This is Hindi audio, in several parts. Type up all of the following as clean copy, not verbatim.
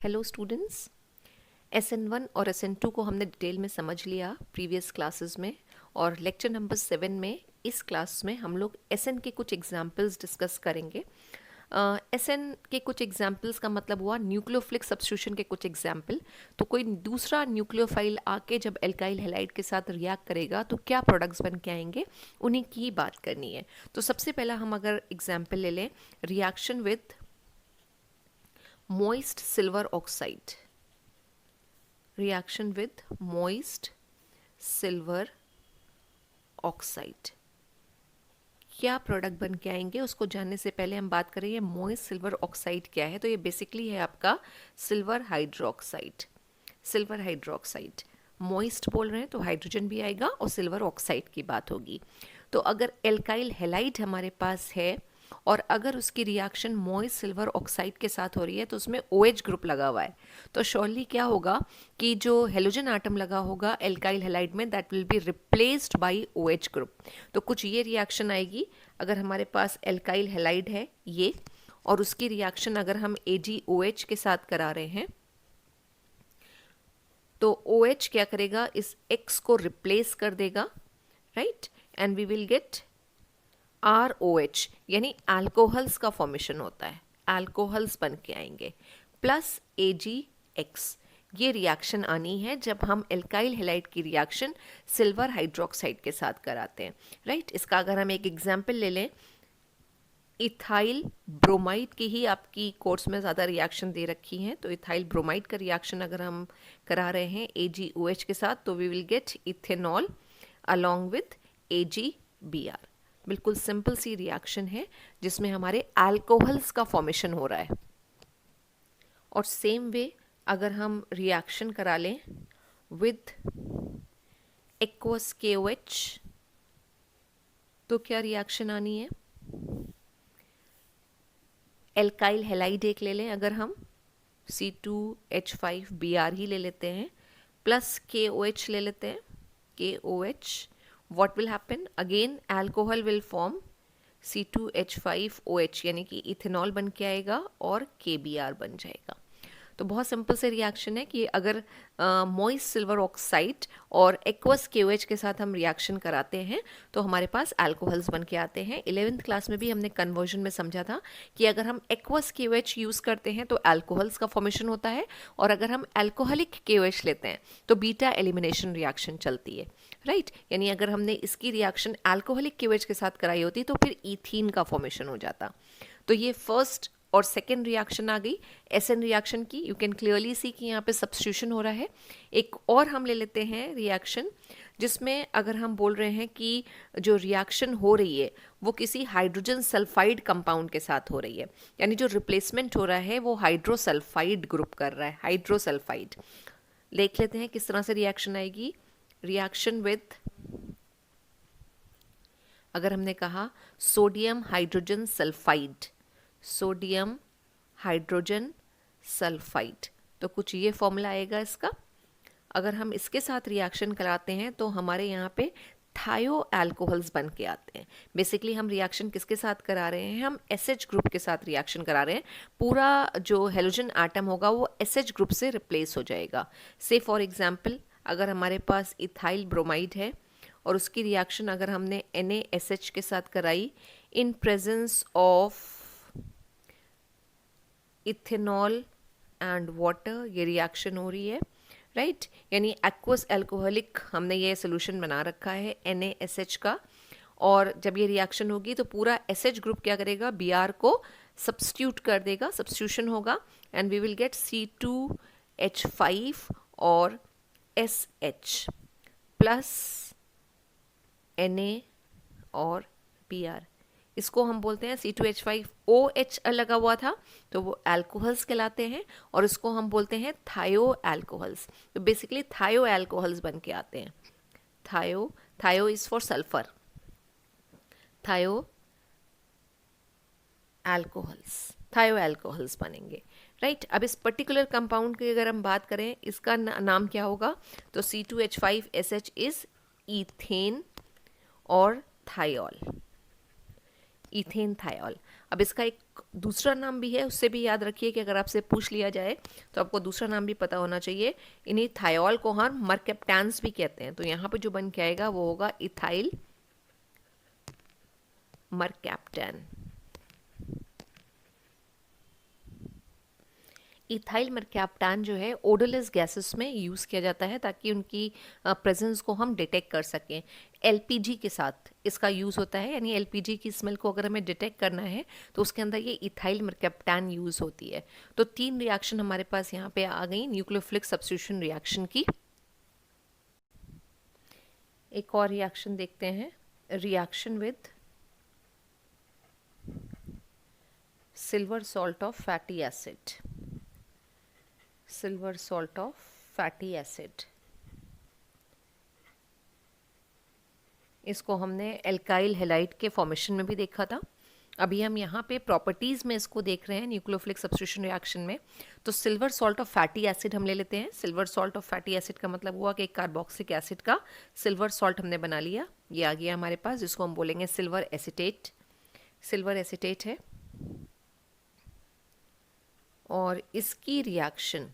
हेलो स्टूडेंट्स, SN1 और SN2 को हमने डिटेल में समझ लिया प्रीवियस क्लासेस में, और लेक्चर नंबर 7 में इस क्लास में हम लोग SN के कुछ एग्जाम्पल्स डिस्कस करेंगे। SN के कुछ एग्जाम्पल्स का मतलब हुआ न्यूक्लियोफिलिक सब्स्टिट्यूशन के कुछ एग्जाम्पल। तो कोई दूसरा न्यूक्लियोफाइल आके जब एल्काइल हैलाइड के साथ रिएक्ट करेगा तो क्या प्रोडक्ट्स बन के आएंगे, उन्हीं की बात करनी है। तो सबसे पहला हम अगर एग्जाम्पल ले लें, reaction with moist silver oxide, reaction with moist silver oxide, क्या प्रोडक्ट बन के आएंगे उसको जानने से पहले हम बात करें ये मोइस्ट सिल्वर ऑक्साइड क्या है। तो ये बेसिकली है आपका silver hydroxide. Silver hydroxide moist बोल रहे हैं तो हाइड्रोजन भी आएगा और सिल्वर ऑक्साइड की बात होगी। तो अगर एल्काइल हैलाइड हमारे पास है और अगर उसकी रिएक्शन मोइस्ट सिल्वर ऑक्साइड के साथ हो रही है तो उसमें OH ग्रुप लगा हुआ है, तो श्योरली क्या होगा कि जो हेलोजन आटम लगा होगा एल्काइल हैलाइड में that will be replaced by OH group. तो कुछ ये रिएक्शन आएगी अगर हमारे पास एल्काइल हैलाइड है ये, और उसकी रिएक्शन अगर हम AgOH के साथ करा रहे हैं तो OH क्या करेगा, इस X को रिप्लेस कर देगा, right, and we will get ROH, यानी अल्कोहल्स का फॉर्मेशन होता है, अल्कोहल्स बन के आएंगे, प्लस AgX। ये रिएक्शन आनी है जब हम एल्काइल हैलाइड की रिएक्शन सिल्वर हाइड्रोक्साइड के साथ कराते हैं, राइट। इसका अगर हम एक एग्जांपल ले लें, इथाइल ब्रोमाइड की ही आपकी कोर्स में ज़्यादा रिएक्शन दे रखी हैं, तो इथाइल ब्रोमाइड का रिएक्शन अगर हम करा रहे हैं AgOH के साथ तो we will get ethanol along with AgBr। बिल्कुल सिंपल सी रिएक्शन है जिसमें हमारे अल्कोहल्स का फॉर्मेशन हो रहा है। और सेम वे अगर हम रिएक्शन करा लें विद एक्वस KOH तो क्या रिएक्शन आनी है, एल्काइल हैलाइड एक ले लें, अगर हम C2H5Br ही ले लेते हैं, प्लस KOH ले लेते हैं, KOH, what will happen, again alcohol will form C2H5OH, यानी कि इथेनॉल बन के आएगा और KBr बन जाएगा। तो बहुत सिंपल से रिएक्शन है कि अगर मोइस्ट सिल्वर ऑक्साइड और एक्वस KOH के साथ हम रिएक्शन कराते हैं तो हमारे पास अल्कोहल्स बन के आते हैं। 11th क्लास में भी हमने कन्वर्जन में समझा था कि अगर हम एक्वस KOH यूज़ करते हैं तो अल्कोहल्स का फॉर्मेशन होता है, और अगर हम अल्कोहलिक KOH लेते हैं तो बीटा एलिमिनेशन रिएक्शन चलती है, राइट। यानी अगर हमने इसकी रिएक्शन अल्कोहलिक KOH के साथ कराई होती तो फिर ईथीन का फॉर्मेशन हो जाता। तो ये फर्स्ट और सेकेंड रिएक्शन आ गई SN रिएक्शन की। यू कैन क्लियरली सी कि यहाँ पे सब्स्टिट्यूशन हो रहा है। एक और हम ले लेते हैं रिएक्शन जिसमें अगर हम बोल रहे हैं कि जो रिएक्शन हो रही है वो किसी हाइड्रोजन सल्फाइड कंपाउंड के साथ हो रही है, यानी जो रिप्लेसमेंट हो रहा है वो हाइड्रोसल्फाइड ग्रुप कर रहा है, हाइड्रोसल्फाइड। देख लेते हैं किस तरह से रिएक्शन आएगी। रिएक्शन विद, अगर हमने कहा sodium hydrogen sulphide, sodium hydrogen sulphide, तो कुछ ये फॉर्मूला आएगा इसका। अगर हम इसके साथ रिएक्शन कराते हैं तो हमारे यहाँ पे थायो अल्कोहल्स बन के आते हैं। बेसिकली हम रिएक्शन किसके साथ करा रहे हैं, हम SH ग्रुप के साथ रिएक्शन करा रहे हैं। पूरा जो हेलोजन आटम होगा वो SH ग्रुप से रिप्लेस हो जाएगा। से फॉर एग्जाम्पल अगर हमारे पास इथाइल ब्रोमाइड है और उसकी रिएक्शन अगर हमने NaSH के साथ कराई in presence of ethanol and water, ये रिएक्शन हो रही है, राइट। यानी एक्वस अल्कोहलिक हमने ये सोल्यूशन बना रखा है NaSH का, और जब ये रिएक्शन होगी तो पूरा SH ग्रुप क्या करेगा, Br को सब्स्टिट्यूट कर देगा, सब्स्टिट्यूशन होगा, and we will gate C2H5 और SH प्लस Na और Br। इसको हम बोलते हैं C2H5OH लगा हुआ था तो वो अल्कोहल्स कहलाते हैं, और इसको हम बोलते हैं थायो अल्कोहल्स। तो बेसिकली थायो अल्कोहल्स बन के आते हैं। थायो, थायो इज फॉर सल्फर, थायो अल्कोहल्स, थायो अल्कोहल्स बनेंगे, राइट। अब इस पर्टिकुलर कंपाउंड की अगर हम बात करें इसका नाम क्या होगा, तो C2H5SH इज ईथेन और थायोल, इथेन थायोल। अब इसका एक दूसरा नाम भी है, उससे भी याद रखिए कि अगर आपसे पूछ लिया जाए तो आपको दूसरा नाम भी पता होना चाहिए। इन्हीं थायोल को हम मरकेप्टान्स भी कहते हैं। तो यहाँ पे जो बन के आएगा वो होगा इथाइल मरकैप्टन। इथाइल मरकैप्टान जो है ओडोरलेस गैसेस में यूज़ किया जाता है ताकि उनकी प्रेजेंस को हम डिटेक्ट कर सकें। एलपीजी के साथ इसका यूज़ होता है, यानी एलपीजी की स्मेल को अगर हमें डिटेक्ट करना है तो उसके अंदर ये इथाइल मरकैप्टान यूज़ होती है। तो 3 रिएक्शन हमारे पास यहाँ पे आ गई न्यूक्लियोफिलिक सब्स्टिट्यूशन रिएक्शन की। एक और रिएक्शन देखते हैं, reaction with silver salt of fatty acid. Silver salt of fatty acid, इसको हमने एल्काइल हैलाइड के फॉर्मेशन में भी देखा था। अभी हम यहाँ पे प्रॉपर्टीज़ में इसको देख रहे हैं न्यूक्लियोफिलिक सब्स्टिट्यूशन रिएक्शन में। तो silver salt of fatty acid हम ले लेते हैं। Silver salt of fatty acid का मतलब हुआ कि एक कार्बोक्सिलिक एसिड का सिल्वर सॉल्ट हमने बना लिया, ये आ गया हमारे पास, जिसको हम बोलेंगे सिल्वर एसिटेट। सिल्वर एसिटेट है और इसकी रिएक्शन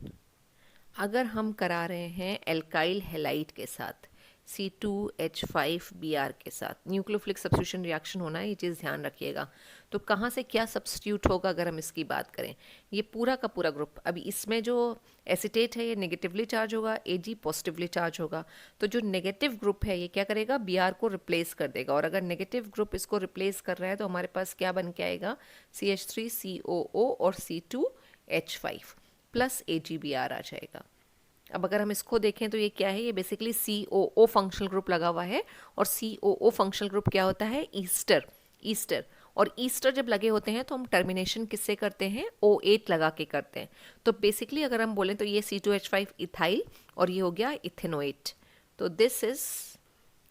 अगर हम करा रहे हैं एल्काइल हैलाइड के साथ C2H5Br के साथ, न्यूक्लियोफिलिक सब्स्टिट्यूशन रिएक्शन होना है, ये चीज़ ध्यान रखिएगा। तो कहाँ से क्या सब्स्टिट्यूट होगा अगर हम इसकी बात करें, ये पूरा का पूरा ग्रुप, अभी इसमें जो एसिटेट है ये नेगेटिवली चार्ज होगा, Ag पॉजिटिवली चार्ज होगा। तो जो नेगेटिव ग्रुप है ये क्या करेगा, Br को रिप्लेस कर देगा, और अगर नेगेटिव ग्रुप इसको रिप्लेस कर रहा है तो हमारे पास क्या बन के आएगा, CH3COO और C2H5 प्लस AgBr आ जाएगा। अब अगर हम इसको देखें तो ये क्या है, ये बेसिकली COO फंक्शनल ग्रुप लगा हुआ है, और COO फंक्शनल ग्रुप क्या होता है, ईस्टर। ईस्टर और ईस्टर जब लगे होते हैं तो हम टर्मिनेशन किससे करते हैं, O8 लगा के करते हैं। तो बेसिकली अगर हम बोलें तो ये C2H5 इथाइल और ये हो गया इथेनोएट। तो दिस इज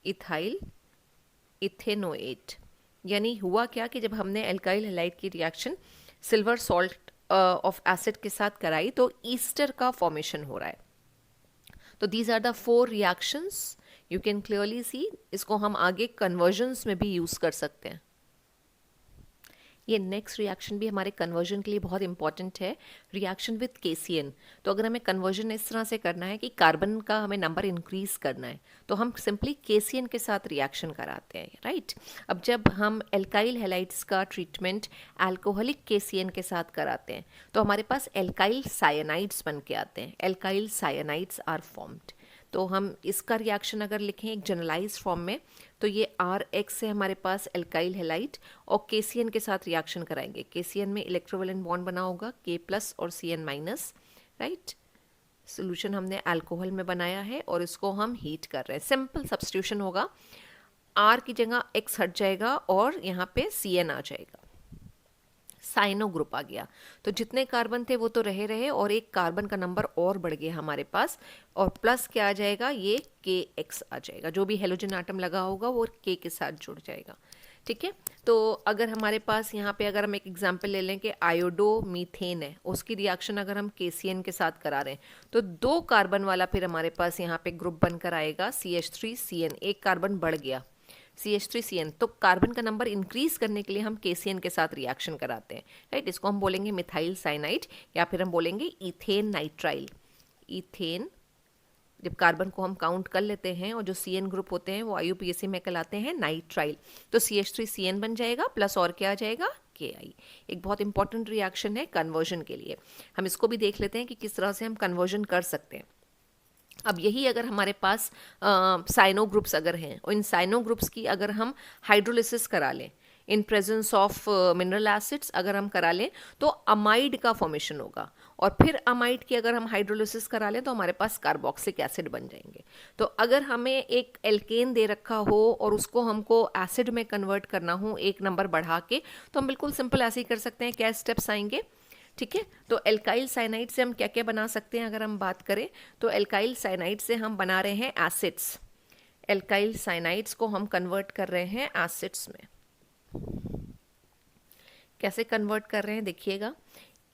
इथाइल इथेनोएट। यानी हुआ क्या कि जब हमने एल्काइल हैलाइड की reaction silver salt of acid के साथ कराई तो ईस्टर का फॉर्मेशन हो रहा है। तो these are the 4 reactions, you can clearly see. इसको हम आगे कन्वर्जन्स में भी यूज़ कर सकते हैं। ये नेक्स्ट रिएक्शन भी हमारे कन्वर्जन के लिए बहुत इंपॉर्टेंट है, रिएक्शन विद KCN। तो अगर हमें कन्वर्जन इस तरह से करना है कि कार्बन का हमें नंबर इंक्रीज करना है तो हम सिंपली KCN के साथ रिएक्शन कराते हैं, राइट। अब जब हम एल्काइल हैलाइड्स का ट्रीटमेंट अल्कोहलिक KCN के साथ कराते हैं तो हमारे पास एल्काइल साइनाइड्स बन के आते हैं, एल्काइल साइनाइड्स आर फॉर्म्ड। तो हम इसका रिएक्शन अगर लिखें एक जनरलाइज फॉर्म में तो ये RX से हमारे पास एल्काइल हैलाइड और KCN के साथ रिएक्शन कराएंगे। KCN में इलेक्ट्रोवैलेंट बॉन्ड बना होगा K+ और CN-, राइट। सोल्यूशन हमने अल्कोहल में बनाया है और इसको हम हीट कर रहे हैं। सिंपल सब्स्टिट्यूशन होगा, R की जगह X हट जाएगा और यहाँ पे CN आ जाएगा, साइनो ग्रुप आ गया। तो जितने कार्बन थे वो तो रहे और एक कार्बन का नंबर और बढ़ गया हमारे पास, और प्लस क्या आ जाएगा, ये KX आ जाएगा। जो भी हेलोजन आटम लगा होगा वो K के साथ जुड़ जाएगा, ठीक है। तो अगर हमारे पास यहाँ पे अगर हम एक एग्जांपल ले लें कि आयोडो मीथेन है, उसकी रिएक्शन अगर हम KCN के साथ करा रहे हैं तो 2 कार्बन वाला फिर हमारे पास यहाँ पे ग्रुप बनकर आएगा CH3CN, एक कार्बन बढ़ गया CH3CN। तो कार्बन का नंबर इंक्रीज करने के लिए हम KCN के साथ रिएक्शन कराते हैं, राइट। इसको हम बोलेंगे मिथाइल साइनाइड या फिर हम बोलेंगे इथेन नाइट्राइल। इथेन, जब कार्बन को हम काउंट कर लेते हैं और जो CN ग्रुप होते हैं वो IUPAC में कहलाते हैं नाइट्राइल। तो CH3CN बन जाएगा प्लस और क्या आ जाएगा, Ki। एक बहुत इंपॉर्टेंट रिएक्शन है कन्वर्जन के लिए। हम इसको भी देख लेते हैं कि किस तरह से हम कन्वर्जन कर सकते हैं। अब यही अगर हमारे पास साइनो ग्रुप्स अगर हैं और इन साइनो ग्रुप्स की अगर हम हाइड्रोलिसिस करा लें in presence of mineral acids अगर हम करा लें तो अमाइड का फॉर्मेशन होगा, और फिर अमाइड की अगर हम हाइड्रोलिसिस करा लें तो हमारे पास कार्बोक्सिलिक एसिड बन जाएंगे। तो अगर हमें एक एल्केन दे रखा हो और उसको हमको एसिड में कन्वर्ट करना हो एक नंबर बढ़ा के, तो हम बिल्कुल सिंपल ऐसे ही कर सकते हैं। क्या स्टेप्स आएंगे, ठीक है। तो एल्काइल साइनाइड से हम क्या क्या बना सकते हैं अगर हम बात करें तो एल्काइल साइनाइड से हम बना रहे हैं एसिड्स। एल्काइल साइनाइड्स को हम कन्वर्ट कर रहे हैं एसिड्स में। कैसे कन्वर्ट कर रहे हैं देखिएगा,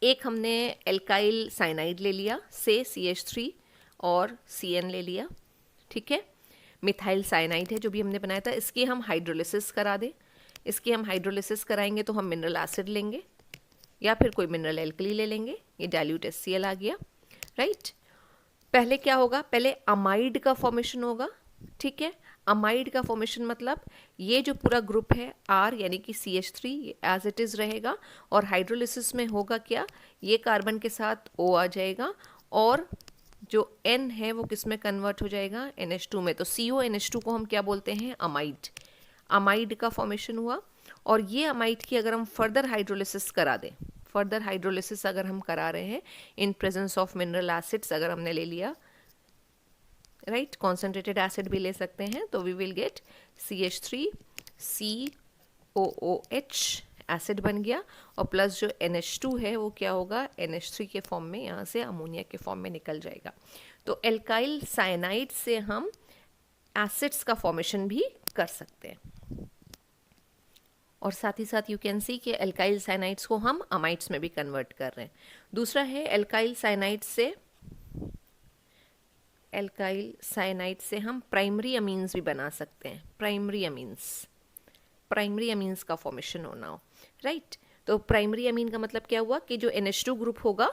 एक हमने एल्काइल साइनाइड ले लिया से CH3 और CN ले लिया, ठीक है। मिथाइल साइनाइड है जो भी हमने बनाया था, इसकी हम हाइड्रोलिसिस करा दें। इसकी हम हाइड्रोलिसिस कराएंगे तो हम मिनरल एसिड लेंगे या फिर कोई मिनरल एल्कली ले लेंगे, ये डाइल्यूट HCl आ गया, राइट। पहले क्या होगा, पहले अमाइड का फॉर्मेशन होगा, ठीक है। अमाइड का फॉर्मेशन मतलब ये जो पूरा ग्रुप है R यानी कि CH3 एज इट इज़ रहेगा, और हाइड्रोलिसिस में होगा क्या, ये कार्बन के साथ O आ जाएगा और जो N है वो किस में कन्वर्ट हो जाएगा, NH2 में। तो CONH2 को हम क्या बोलते हैं, अमाइड। अमाइड का फॉर्मेशन हुआ, और ये अमाइड की अगर हम फर्दर हाइड्रोलिसिस करा दें, फर्दर हाइड्रोलिसिस अगर हम करा रहे हैं in presence of mineral acids अगर हमने ले लिया, राइट, कॉन्सेंट्रेटेड एसिड भी ले सकते हैं, तो we will gate CH3COOH acid बन गया, और प्लस जो NH2 है वो क्या होगा, NH3 के फॉर्म में यहाँ से अमोनिया के फॉर्म में निकल जाएगा। तो एल्काइल साइनाइड से हम एसिड्स का फॉर्मेशन भी कर सकते हैं, और साथ ही साथ यू कैन सी कि एल्काइल साइनाइड्स को हम अमाइड्स में भी कन्वर्ट कर रहे हैं। दूसरा है एल्काइल साइनाइड से हम प्राइमरी अमीन्स भी बना सकते हैं, प्राइमरी अमीन्स का फॉर्मेशन होना हो, राइट। तो प्राइमरी अमीन का मतलब क्या हुआ कि जो NH2 ग्रुप होगा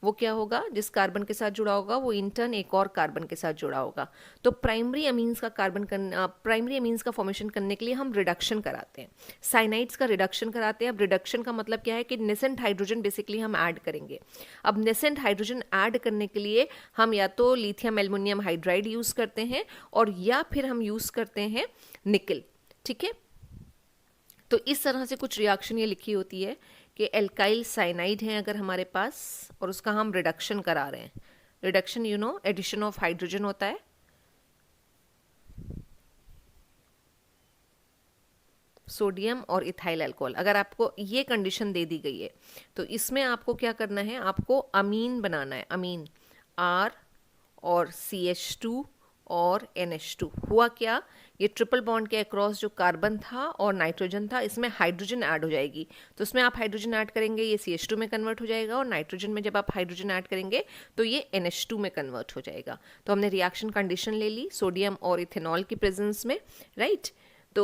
वो क्या होगा, जिस कार्बन के साथ जुड़ा होगा वो इंटर्न एक और कार्बन के साथ जुड़ा होगा। तो प्राइमरी अमीन्स का फॉर्मेशन करने के लिए हम रिडक्शन कराते हैं, साइनाइड्स का रिडक्शन कराते हैं। अब रिडक्शन का मतलब क्या है कि नेसेंट हाइड्रोजन बेसिकली हम ऐड करेंगे। अब नेसेंट हाइड्रोजन ऐड करने के लिए हम या तो लिथियम एल्युमिनियम हाइड्राइड यूज़ करते हैं, और या फिर हम यूज़ करते हैं निकल, ठीक है। तो इस तरह से कुछ रिएक्शन ये लिखी होती है कि एल्काइल साइनाइड है अगर हमारे पास, और उसका हम रिडक्शन करा रहे हैं। रिडक्शन एडिशन ऑफ हाइड्रोजन होता है, सोडियम और इथाइल अल्कोहल। अगर आपको ये कंडीशन दे दी गई है तो इसमें आपको क्या करना है, आपको अमीन बनाना है, अमीन R और CH2 और NH2। हुआ क्या, ये ट्रिपल बॉन्ड के अक्रॉस जो कार्बन था और नाइट्रोजन था, इसमें हाइड्रोजन ऐड हो जाएगी। तो इसमें आप हाइड्रोजन ऐड करेंगे, ये CH2 में कन्वर्ट हो जाएगा, और नाइट्रोजन में जब आप हाइड्रोजन ऐड करेंगे तो ये NH2 में कन्वर्ट हो जाएगा। तो हमने रिएक्शन कंडीशन ले ली सोडियम और इथेनॉल की प्रेजेंस में, राइट। तो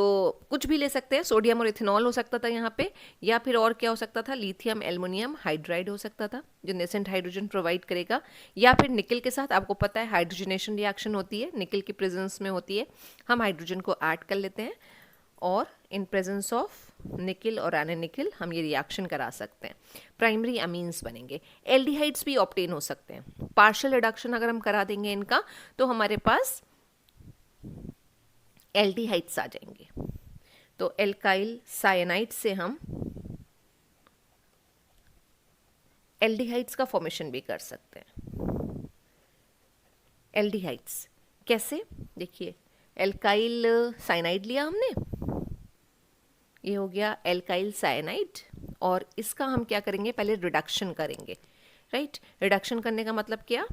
कुछ भी ले सकते हैं, सोडियम और इथेनॉल हो सकता था यहाँ पे, या फिर और क्या हो सकता था, लिथियम एल्युमिनियम हाइड्राइड हो सकता था जो नेसेंट हाइड्रोजन प्रोवाइड करेगा, या फिर निकल के साथ। आपको पता है हाइड्रोजनेशन रिएक्शन होती है, निकल की प्रेजेंस में होती है, हम हाइड्रोजन को ऐड कर लेते हैं, और इन प्रेजेंस ऑफ निकल और एनानिकल हम ये रिएक्शन करा सकते हैं, प्राइमरी अमीन्स बनेंगे। एल्डिहाइड्स भी ऑब्टेन हो सकते हैं, पार्शियल रिडक्शन अगर हम करा देंगे इनका तो हमारे पास एल्डिहाइड्स आ जाएंगे। तो एल्काइल साइनाइड से हम एल्डिहाइड्स का फॉर्मेशन भी कर सकते हैं। एल्डिहाइड्स कैसे, देखिए, एल्काइल साइनाइड लिया हमने, ये हो गया एल्काइल साइनाइड, और इसका हम क्या करेंगे, पहले रिडक्शन करेंगे, राइट। रिडक्शन करने का मतलब क्या,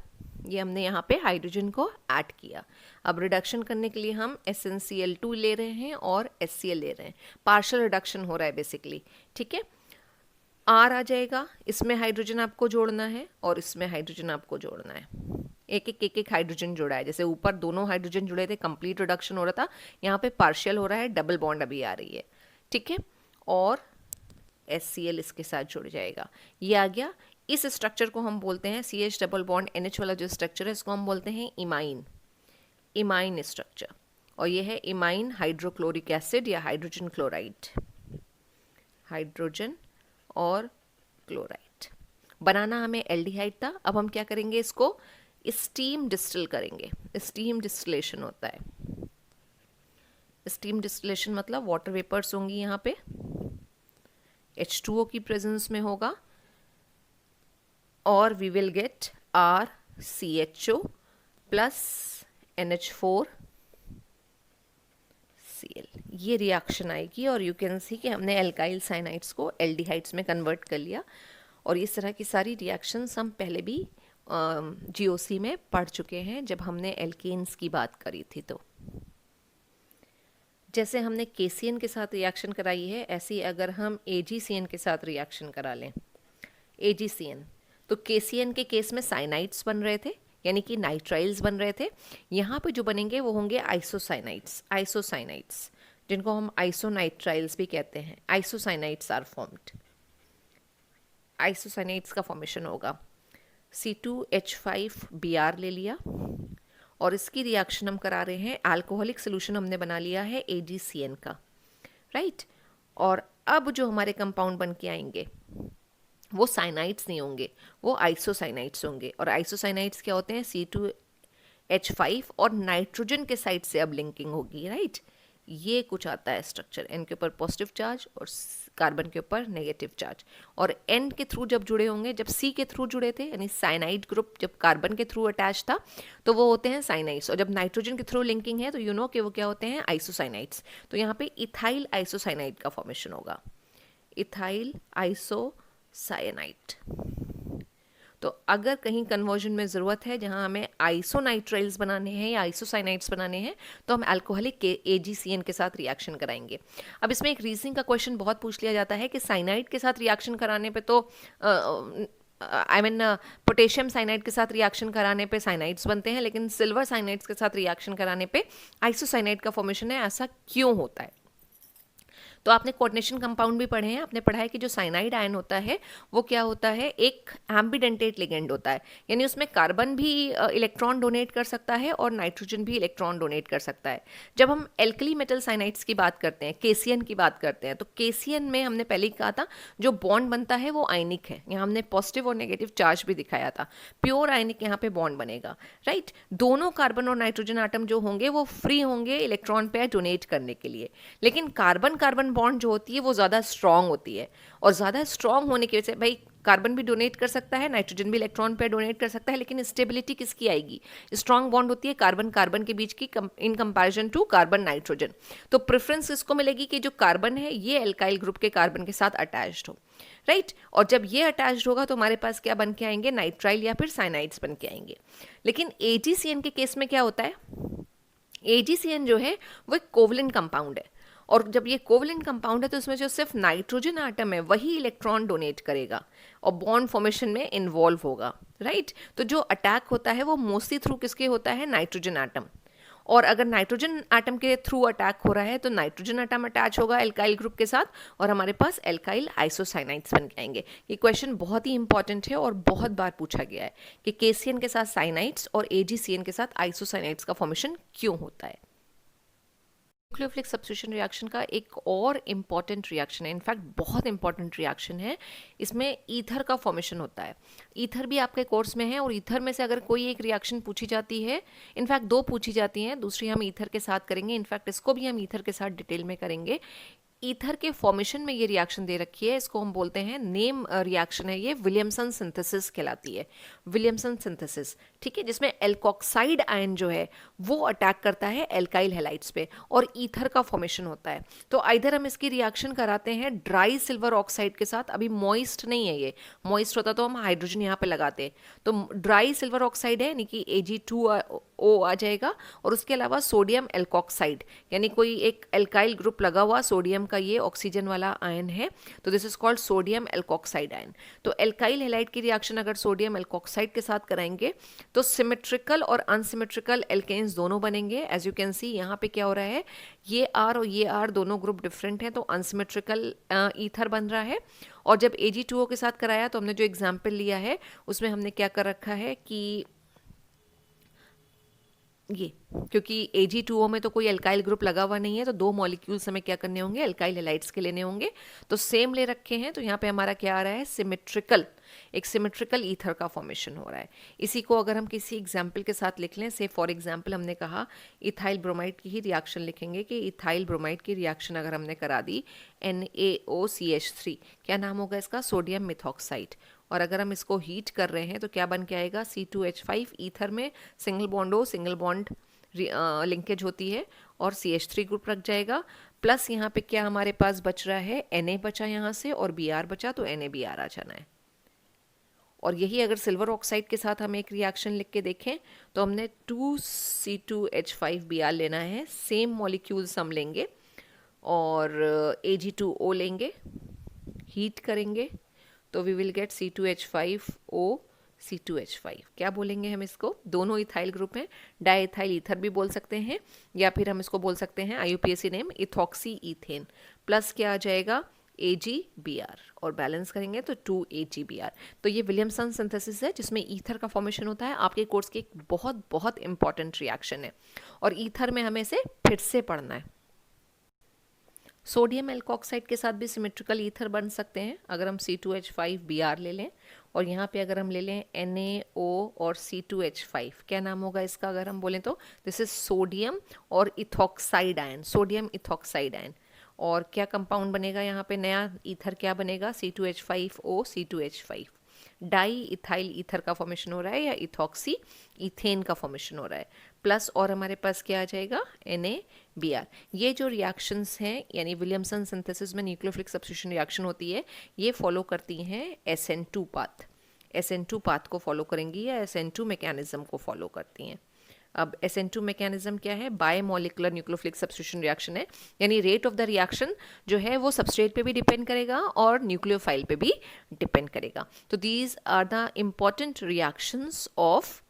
ये हमने यहाँ पे हाइड्रोजन को ऐड किया। अब रिडक्शन करने के लिए हम SnCl2 ले रहे हैं और HCl ले रहे हैं, पार्शियल रिडक्शन हो रहा है बेसिकली, ठीक है। R आ जाएगा, इसमें हाइड्रोजन आपको जोड़ना है और इसमें हाइड्रोजन आपको जोड़ना है, एक हाइड्रोजन जोड़ा है। जैसे ऊपर दोनों हाइड्रोजन जुड़े थे, कंप्लीट रिडक्शन हो रहा था, यहाँ पे पार्शियल हो रहा है, डबल बॉन्ड अभी आ रही है, ठीक है, और HCl इसके साथ जुड़ जाएगा, ये आ गया। इस स्ट्रक्चर को हम बोलते हैं CH डबल बॉन्ड NH वाला जो स्ट्रक्चर है इसको हम बोलते हैं इमाइन स्ट्रक्चर, और ये है इमाइन हाइड्रोक्लोरिक एसिड या हाइड्रोजन क्लोराइड, हाइड्रोजन और क्लोराइड। बनाना हमें एल्डिहाइड था। अब हम क्या करेंगे, इसको स्टीम डिस्टिल करेंगे, स्टीम डिस्टिलेशन होता है। स्टीम डिस्टिलेशन मतलब वाटर वेपर्स होंगी यहाँ पे, H2O की प्रेजेंस में होगा, और we will get RCHO plus NH4Cl, ये रिएक्शन आएगी, और यू कैन सी कि हमने एल्काइल साइनाइड्स को एल्डिहाइड्स में कन्वर्ट कर लिया। और इस तरह की सारी रिएक्शंस हम पहले भी GOC में पढ़ चुके हैं जब हमने एल्केन्स की बात करी थी। तो जैसे हमने KCN के साथ रिएक्शन कराई है, ऐसी अगर हम AgCN के साथ रिएक्शन करा लें, AgCN, तो KCN के केस में साइनाइड्स बन रहे थे, यानी कि नाइट्राइल्स बन रहे थे। यहाँ पे जो बनेंगे वो होंगे आइसोसाइनाइड्स, जिनको हम आइसोनाइट्राइल्स भी कहते हैं, आइसोसाइनाइड्स आर फॉर्म्ड। आइसोसाइनाइड्स का फॉर्मेशन होगा, C2H5Br ले लिया और इसकी रिएक्शन हम करा रहे हैं, अल्कोहलिक सोल्यूशन हमने बना लिया है AgCN का, राइट। और अब जो हमारे कंपाउंड बन के आएंगे वो साइनाइड्स नहीं होंगे, वो आइसोसाइनाइड्स होंगे। और आइसोसाइनाइड्स क्या होते हैं, C2H5 और नाइट्रोजन के साइड से अब लिंकिंग होगी, राइट। ये कुछ आता है स्ट्रक्चर, N के ऊपर पॉजिटिव चार्ज और कार्बन के ऊपर नेगेटिव चार्ज। और N के थ्रू जब जुड़े होंगे, जब C के थ्रू जुड़े थे, यानी साइनाइड ग्रुप जब कार्बन के थ्रू अटैच था तो वो होते हैं साइनाइड्स। और जब नाइट्रोजन के थ्रू लिंकिंग है तो यू नो कि वो क्या होते हैं, आइसोसाइनाइड्स। तो यहाँ पे इथाइल आइसोसाइनाइड का फॉर्मेशन होगा, इथाइल आइसोसाइनाइड। तो अगर कहीं कन्वर्जन में ज़रूरत है जहां हमें आइसोनाइट्राइल्स बनाने हैं या आइसोसाइनाइड्स बनाने हैं तो हम अल्कोहलिक के AgCN के साथ रिएक्शन कराएंगे। अब इसमें एक रीजनिंग का क्वेश्चन बहुत पूछ लिया जाता है कि साइनाइड के साथ रिएक्शन कराने पे तो पोटेशियम साइनाइड के साथ रिएक्शन कराने पे साइनाइड्स बनते हैं, लेकिन सिल्वर साइनाइड्स के साथ रिएक्शन कराने पे आइसोसाइनाइड का फॉर्मेशन है, ऐसा क्यों होता है? तो आपने कोऑर्डिनेशन कंपाउंड भी पढ़े हैं, आपने पढ़ा है कि जो साइनाइड आयन होता है वो क्या होता है, एक एम्बिडेंटेट लिगेंड होता है, यानी उसमें कार्बन भी इलेक्ट्रॉन डोनेट कर सकता है और नाइट्रोजन भी इलेक्ट्रॉन डोनेट कर सकता है। जब हम एल्कली मेटल साइनाइड्स की बात करते हैं, KCN की बात करते हैं, तो KCN में हमने पहले ही कहा था जो बॉन्ड बनता है वो आयनिक है। यहाँ हमने पॉजिटिव और नेगेटिव चार्ज भी दिखाया था, प्योर आयनिक यहाँ पे बॉन्ड बनेगा, राइट। दोनों कार्बन और नाइट्रोजन आटम जो होंगे वो फ्री होंगे इलेक्ट्रॉन पेयर डोनेट करने के लिए, लेकिन कार्बन कार्बन बॉन्ड जो होती है वो ज़्यादा स्ट्रांग होती है। और ज़्यादा स्ट्रांग होने की वजह से भाई कार्बन भी डोनेट कर सकता है, नाइट्रोजन भी इलेक्ट्रॉन पेयर डोनेट कर सकता है, लेकिन स्टेबिलिटी किसकी आएगी, स्ट्रांग बॉन्ड होती है कार्बन कार्बन के बीच की in comparison to carbon nitrogen. तो प्रेफरेंस इसको मिलेगी कि जो कार्बन है ये एल्काइल ग्रुप के कार्बन के साथ अटैच्ड हो, राइट। और जब ये अटैच्ड होगा तो हमारे पास क्या बन के आएंगे, नाइट्राइल या फिर साइनाइड्स बन के आएंगे। लेकिन AgCN के केस में क्या होता है, AgCN जो है वो एक कोवलेंट कंपाउंड है, और जब ये कोवलेंट कंपाउंड है तो उसमें जो सिर्फ नाइट्रोजन आटम है वही इलेक्ट्रॉन डोनेट करेगा और बॉन्ड फॉर्मेशन में इन्वॉल्व होगा, राइट। तो जो अटैक होता है वो मोस्टली थ्रू किसके होता है, नाइट्रोजन आटम। और अगर नाइट्रोजन आटम के थ्रू अटैक हो रहा है तो नाइट्रोजन आटम अटैच होगा एल्काइल ग्रुप के साथ और हमारे पास एल्काइल आइसोसाइनाइड्स बन के आएंगे। ये क्वेश्चन बहुत ही इंपॉर्टेंट है और बहुत बार पूछा गया है कि KCN के साथ साइनाइड्स और AgCN के साथ आइसोसाइनाइड्स का फॉर्मेशन क्यों होता है। न्यूक्लियोफिलिक सब्स्टिट्यूशन रिएक्शन का एक और इम्पॉर्टेंट रिएक्शन है, इनफैक्ट बहुत इंपॉर्टेंट रिएक्शन है, इसमें ईथर का फॉर्मेशन होता है। ईथर भी आपके कोर्स में है और ईथर में से अगर कोई एक रिएक्शन पूछी जाती है, इनफैक्ट दो पूछी जाती हैं, दूसरी हम ईथर के साथ करेंगे, इनफैक्ट इसको भी हम ईथर के साथ डिटेल में करेंगे। ईथर के फॉर्मेशन में ये रिएक्शन दे रखी है, इसको हम बोलते हैं नेम रिएक्शन है, ये विलियमसन सिंथेसिस कहलाती है, विलियमसन सिंथेसिस, ठीक है, जिसमें एल्कोक्साइड आयन जो है वो अटैक करता है एल्काइल हैलाइड्स पे और ईथर का फॉर्मेशन होता है। तो आइधर हम इसकी रिएक्शन कराते हैं ड्राई सिल्वर ऑक्साइड के साथ, अभी मॉइस्ट नहीं है, ये मॉइस्ट होता तो हम हाइड्रोजन यहाँ पे लगाते, तो ड्राई सिल्वर ऑक्साइड है यानी कि Ag2O आ जाएगा, और उसके अलावा सोडियम एल्कोक्साइड यानी कोई एक एल्काइल ग्रुप लगा हुआ सोडियम का, ये ऑक्सीजन वाला आयन है, तो this is called sodium alkoxide ion. तो एल्काइल हैलाइड की रिएक्शन अगर सोडियम एल्कोक्साइड के साथ कराएंगे तो सिमेट्रिकल और अनसिमेट्रिकल एल्केन्स दोनों बनेंगे। एज यू कैन सी यहाँ पे क्या हो रहा है, ये R और ये R दोनों ग्रुप डिफरेंट हैं, तो अनसिमेट्रिकल ईथर बन रहा है। और जब Ag2O के साथ कराया तो हमने जो एग्जाम्पल लिया है उसमें हमने क्या कर रखा है कि ये, क्योंकि Ag2O में तो कोई एल्काइल ग्रुप लगा हुआ नहीं है, तो दो मॉलिक्यूल्स हमें क्या करने होंगे, एल्काइल हैलाइड्स के लेने होंगे, तो सेम ले रखे हैं, तो यहाँ पे हमारा क्या आ रहा है, सिमेट्रिकल, एक सिमेट्रिकल ईथर का फॉर्मेशन हो रहा है। इसी को अगर हम किसी एग्जाम्पल के साथ लिख लें, से फॉर एग्जाम्पल हमने कहा इथाइल ब्रोमाइड की ही रिएक्शन लिखेंगे कि इथाइल ब्रोमाइड की रिएक्शन अगर हमने करा दी NaOCH3, क्या नाम होगा इसका, सोडियम मिथॉक्साइड, और अगर हम इसको हीट कर रहे हैं तो क्या बन के आएगा, C2H5, ईथर में single bond O, single bond linkage होती है और CH3 ग्रुप रख जाएगा, प्लस यहाँ पे क्या हमारे पास बच रहा है, Na बचा यहाँ से और Br बचा, तो NaBr आ जाना है। और यही अगर सिल्वर ऑक्साइड के साथ हम एक रिएक्शन लिख के देखें तो हमने 2C2H5Br लेना है, सेम मॉलिक्यूल्स हम लेंगे और Ag2O लेंगे, हीट करेंगे तो we will gate C2H5O C2H5। क्या बोलेंगे हम इसको? दोनों इथाइल ग्रुप हैं, डाइथाइल ईथर भी बोल सकते हैं, या फिर हम इसको बोल सकते हैं IUPAC name ethoxy ethane, plus क्या आ जाएगा AgBr, और बैलेंस करेंगे तो 2AgBr। तो ये विलियमसन सिंथेसिस है जिसमें ईथर का फॉर्मेशन होता है। आपके कोर्स की एक बहुत बहुत इंपॉर्टेंट रिएक्शन है, और ईथर में हमें इसे फिर से पढ़ना है। सोडियम एल्कोक्साइड के साथ भी सिमेट्रिकल ईथर बन सकते हैं। अगर हम C2H5Br ले लें, और यहाँ पे अगर हम ले लें NaO और C2H5, क्या नाम होगा इसका अगर हम बोलें तो? दिस इज सोडियम और ethoxide ion, sodium ethoxide ion. और क्या कंपाउंड बनेगा यहाँ पे? नया ईथर क्या बनेगा? C2H5O C2H5। Di ethyl ether का फॉर्मेशन हो रहा है, या इथॉक्सी इथेन का फॉर्मेशन हो रहा है, प्लस और हमारे पास क्या आ जाएगा? NaBr। ये जो रिएक्शंस हैं, यानी विलियमसन सिंथेसिस में न्यूक्लियोफिलिक सब्स्टिट्यूशन रिएक्शन होती है, ये फॉलो करती हैं SN2 पाथ। SN2 पाथ को फॉलो करेंगी, या SN2 मैकेनिज्म को फॉलो करती हैं। अब SN2 मैकेनिज्म क्या है? बायोमोलिकुलर न्यूक्लियोफिलिक सब्स्टिट्यूशन रिएक्शन है, यानी रेट ऑफ द रिएक्शन जो है वो सबस्ट्रेट पे भी डिपेंड करेगा और न्यूक्लियोफाइल पे भी डिपेंड करेगा। तो these are the important reactions of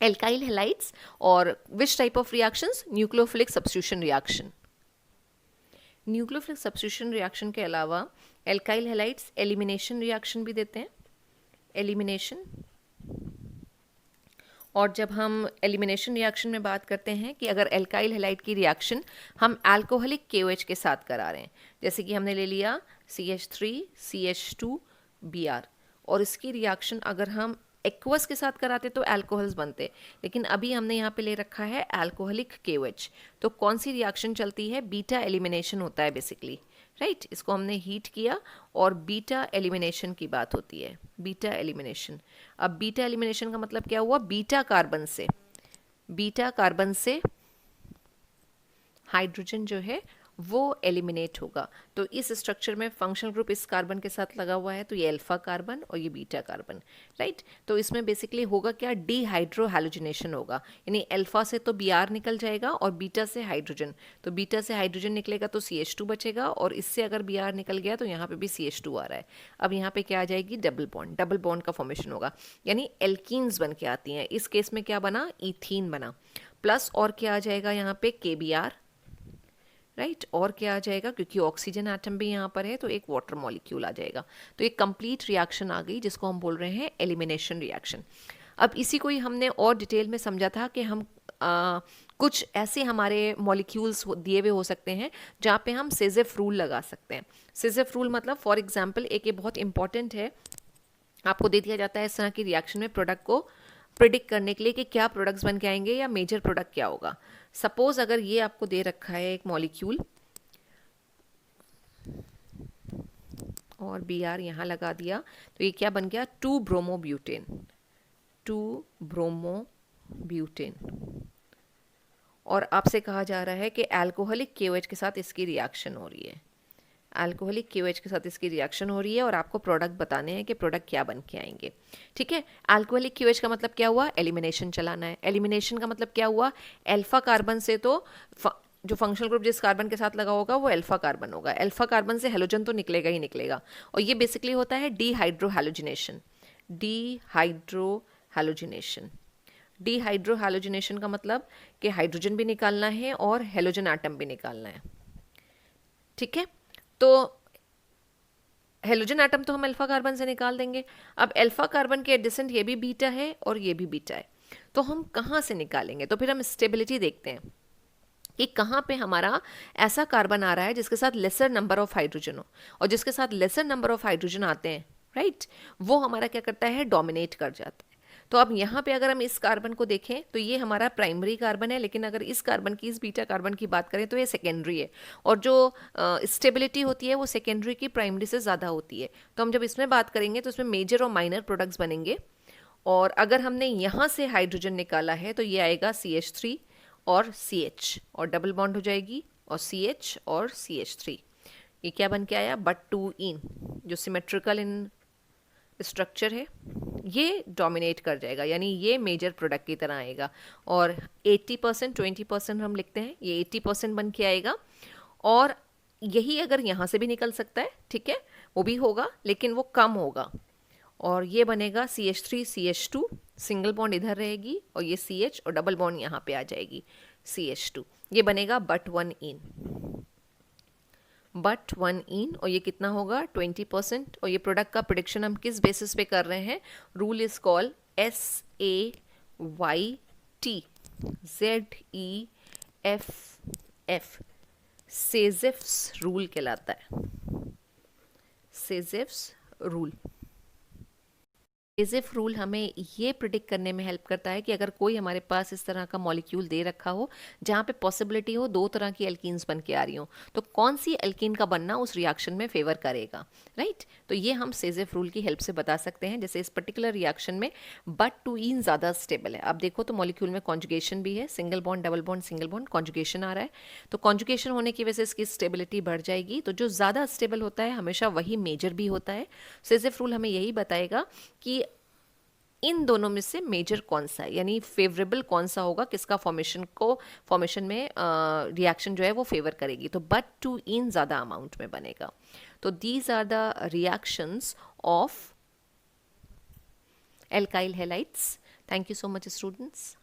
alkyl halides. और which type of reactions? Nucleophilic substitution reaction. Nucleophilic substitution reaction के अलावा एल्काइल हैलाइड्स एलिमिनेशन रिएक्शन भी देते हैं, एलिमिनेशन। और जब हम एलिमिनेशन रिएक्शन में बात करते हैं कि अगर एल्काइल हैलाइड की रिएक्शन हम अल्कोहलिक KOH के साथ करा रहे हैं, जैसे कि हमने ले लिया CH3 CH2Br, और इसकी रिएक्शन अगर हम एक्वस के साथ कराते तो अल्कोहल्स बनते, लेकिन अभी हमने यहाँ पे ले रखा है अल्कोहलिक KOH, तो कौन सी रिएक्शन चलती है? बीटा एलिमिनेशन होता है बेसिकली, राइट। इसको हमने हीट किया और बीटा एलिमिनेशन की बात होती है, बीटा एलिमिनेशन। अब बीटा एलिमिनेशन का मतलब क्या हुआ? बीटा कार्बन से हाइड्रोजन जो है वो एलिमिनेट होगा। तो इस स्ट्रक्चर में फंक्शनल ग्रुप इस कार्बन के साथ लगा हुआ है, तो ये अल्फा कार्बन और ये बीटा कार्बन, राइट। तो इसमें बेसिकली होगा क्या? डीहाइड्रोहैलोजिनेशन होगा, यानी अल्फा से तो Br निकल जाएगा और बीटा से हाइड्रोजन, तो बीटा से हाइड्रोजन निकलेगा तो CH2 बचेगा, और इससे अगर Br निकल गया तो यहाँ पे भी CH2 आ रहा है। अब यहाँ पे क्या आ जाएगी? डबल बॉन्ड का फॉर्मेशन होगा, यानी एल्कीन्स बन के आती हैं। इस केस में क्या बना? ईथीन बना, प्लस और क्या आ जाएगा यहाँ पे? KBr, right. और क्या आ जाएगा? क्योंकि ऑक्सीजन एटम भी यहाँ पर है तो एक वाटर मॉलिक्यूल आ जाएगा। तो एक कंप्लीट रिएक्शन आ गई जिसको हम बोल रहे हैं एलिमिनेशन रिएक्शन। अब इसी को ही हमने और डिटेल में समझा था कि हम कुछ ऐसे हमारे मॉलिक्यूल्स दिए हुए हो सकते हैं जहाँ पे हम सेजेफ रूल लगा सकते हैं। सेजेफ रूल मतलब फॉर एग्जाम्पल एक ये बहुत इंपॉर्टेंट है, आपको दे दिया जाता है इस तरह की रिएक्शन में प्रोडक्ट को प्रिडिक्ट करने के लिए कि क्या प्रोडक्ट्स बन के आएंगे या मेजर प्रोडक्ट क्या होगा। सपोज अगर ये आपको दे रखा है एक मॉलिक्यूल और Br यहाँ लगा दिया, तो ये क्या बन गया? 2-ब्रोमोब्यूटेन। और आपसे कहा जा रहा है कि अल्कोहलिक KOH के साथ इसकी रिएक्शन हो रही है, अल्कोहलिक KOH के साथ इसकी रिएक्शन हो रही है, और आपको प्रोडक्ट बताने हैं कि प्रोडक्ट क्या बन के आएंगे, ठीक है। अल्कोहलिक KOH का मतलब क्या हुआ? एलिमिनेशन चलाना है। एलिमिनेशन का मतलब क्या हुआ? अल्फा कार्बन से तो जो फंक्शनल ग्रुप जिस कार्बन के साथ लगा होगा वो अल्फा कार्बन होगा, अल्फा कार्बन से हेलोजन तो निकलेगा ही निकलेगा, और ये बेसिकली होता है डीहाइड्रोहैलोजिनेशन। डीहाइड्रोहैलोजिनेशन का मतलब कि हाइड्रोजन भी निकालना है और हेलोजन एटम भी निकालना है, ठीक है। तो हेलोजन एटम तो हम अल्फा कार्बन से निकाल देंगे। अब अल्फा कार्बन के एडजेसेंट ये भी बीटा है और ये भी बीटा है, तो हम कहाँ से निकालेंगे? तो फिर हम स्टेबिलिटी देखते हैं कि कहाँ पे हमारा ऐसा कार्बन आ रहा है जिसके साथ लेसर नंबर ऑफ हाइड्रोजन हो, और जिसके साथ लेसर नंबर ऑफ हाइड्रोजन आते हैं, राइट, वो हमारा क्या करता है? डोमिनेट कर जाता है। तो अब यहाँ पे अगर हम इस कार्बन को देखें तो ये हमारा प्राइमरी कार्बन है, लेकिन अगर इस कार्बन की, इस बीटा कार्बन की बात करें तो ये सेकेंडरी है, और जो स्टेबिलिटी होती है वो सेकेंडरी की प्राइमरी से ज़्यादा होती है। तो हम जब इसमें बात करेंगे तो इसमें मेजर और माइनर प्रोडक्ट्स बनेंगे, और अगर हमने यहाँ से हाइड्रोजन निकाला है तो ये आएगा CH3 और CH, और डबल बॉन्ड हो जाएगी, और CH और CH3, ये क्या बन के आया? बट 2इन, जो सिमेट्रिकल इन स्ट्रक्चर है ये डोमिनेट कर जाएगा, यानी ये मेजर प्रोडक्ट की तरह आएगा। और 80% 20% हम लिखते हैं, ये 80% बन के आएगा, और यही अगर यहाँ से भी निकल सकता है, ठीक है, वो भी होगा, लेकिन वो कम होगा। और ये बनेगा CH3CH2, सिंगल बॉन्ड इधर रहेगी और ये CH और डबल बॉन्ड यहाँ पे आ जाएगी CH2, ये बनेगा बट 1 इन, बट 1 इन, और ये कितना होगा 20%। और ये प्रोडक्ट का प्रिडिक्शन हम किस बेसिस पे कर रहे हैं, rule is called SAYTZEFF, Saytzeff's rule कहलाता है, सेजेफ्स रूल। सेजेफ रूल हमें ये प्रिडिक्ट करने में हेल्प करता है कि अगर कोई हमारे पास इस तरह का मॉलिक्यूल दे रखा हो जहाँ पे पॉसिबिलिटी हो दो तरह की एल्कीन्स बन के आ रही हो, तो कौन सी एल्कीन का बनना उस रिएक्शन में फेवर करेगा, राइट। तो ये हम सेजेफ रूल की हेल्प से बता सकते हैं। जैसे इस पर्टिकुलर रिएक्शन में बट 2 इन ज़्यादा स्टेबल है। अब देखो तो मॉलिक्यूल में कॉन्जुगेशन भी है, single bond double bond single bond conjugation आ रहा है, तो कॉन्जुगेशन होने की वजह से इसकी स्टेबिलिटी बढ़ जाएगी। तो जो ज़्यादा स्टेबल होता है हमेशा वही मेजर भी होता है। सेजेफ रूल हमें यही बताएगा कि इन दोनों में से मेजर कौन सा है, यानी फेवरेबल कौन सा होगा, किसका फॉर्मेशन में रिएक्शन जो है वो फेवर करेगी। तो बट 2 इन ज़्यादा अमाउंट में बनेगा। तो these are the reactions of alkyl halides. Thank you so much students.